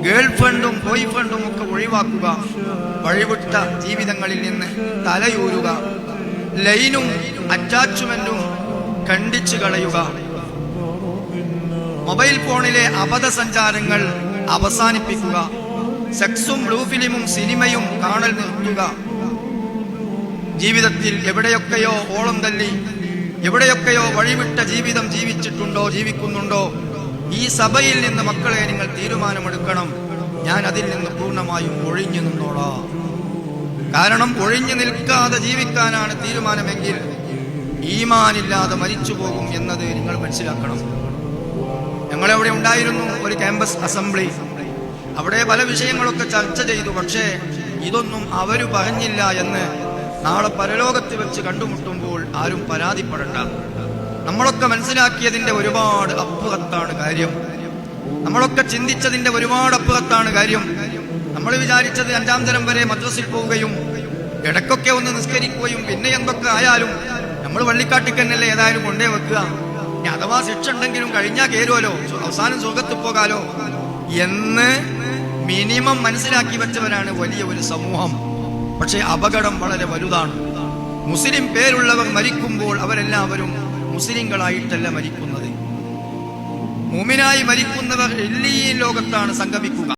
Girl ഫ്രണ്ടും boy ഫ്രണ്ടും ഒക്കെ ഒഴിവാക്കുക, വഴിവിട്ട ജീവിതങ്ങളിൽ നിന്ന് തലയൂരുക, ലൈനും അറ്റാച്ച്മെന്റും ഖണ്ഡിച്ചു കളയുക, മൊബൈൽ ഫോണിലെ അബദ്ധസഞ്ചാരങ്ങൾ അവസാനിപ്പിക്കുക, സെക്സും ബ്ലൂ ഫിലിമും സിനിമയും കാണൽ നിർത്തുക. ജീവിതത്തിൽ എവിടെയൊക്കെയോ ഓളം തല്ലി, എവിടെയൊക്കെയോ വഴിവിട്ട ജീവിതം ജീവിക്കുന്നുണ്ടോ, ഈ സഭയിൽ നിന്ന് മക്കളെ നിങ്ങൾ തീരുമാനമെടുക്കണം, ഞാൻ അതിൽ നിന്ന് പൂർണ്ണമായും ഒഴിഞ്ഞു നിന്നോളാം. കാരണം ഒഴിഞ്ഞു നിൽക്കാതെ ജീവിക്കാനാണ് തീരുമാനമെങ്കിൽ ഈമാനില്ലാതെ മരിച്ചു പോകും എന്നത് നിങ്ങൾ മനസ്സിലാക്കണം. ഞങ്ങളെവിടെ ഉണ്ടായിരുന്നു ഒരു ക്യാമ്പസ് അസംബ്ലി. അവിടെ പല വിഷയങ്ങളൊക്കെ ചർച്ച ചെയ്തു. പക്ഷേ ഇതൊന്നും അവര് പറഞ്ഞില്ല എന്ന് നാളെ പരലോകത്ത് വെച്ച് കണ്ടുമുട്ടുമ്പോൾ ആരും പരാതിപ്പെടണ്ട. നമ്മളൊക്കെ മനസ്സിലാക്കിയതിന്റെ ഒരുപാട് അപ്പുറത്താണ് കാര്യം. നമ്മളൊക്കെ ചിന്തിച്ചതിന്റെ ഒരുപാട് അപ്പുറത്താണ് കാര്യം. നമ്മൾ വിചാരിച്ചത് 5ാം തരം വരെ മദ്രസിൽ പോവുകയും ഇടയ്ക്കൊക്കെ ഒന്ന് നിസ്കരിക്കുകയും പിന്നെ എന്തൊക്കെ ആയാലും നമ്മൾ വള്ളിക്കാട്ടിക്കന്നല്ലേ ഏതായാലും കൊണ്ടേ വെക്കുക, അഥവാ ശിക്ഷ ഉണ്ടെങ്കിലും കഴിഞ്ഞാൽ കയറുമല്ലോ, അവസാനം സ്വർഗത്ത് പോകാലോ എന്ന് മിനിമം മനസ്സിലാക്കി വെച്ചവരാണ് വലിയ ഒരു സമൂഹം. പക്ഷെ അപകടം വളരെ വലുതാണ്. മുസ്ലിം പേരുള്ളവർ മരിക്കുമ്പോൾ അവരെല്ലാവരും മുസ്ലിങ്ങളായിട്ടല്ല മരിക്കുന്നത്. മുഅ്മിനായി മരിക്കുന്നവർ എല്ലീ ലോകത്താണ് സംഗമിക്കുക.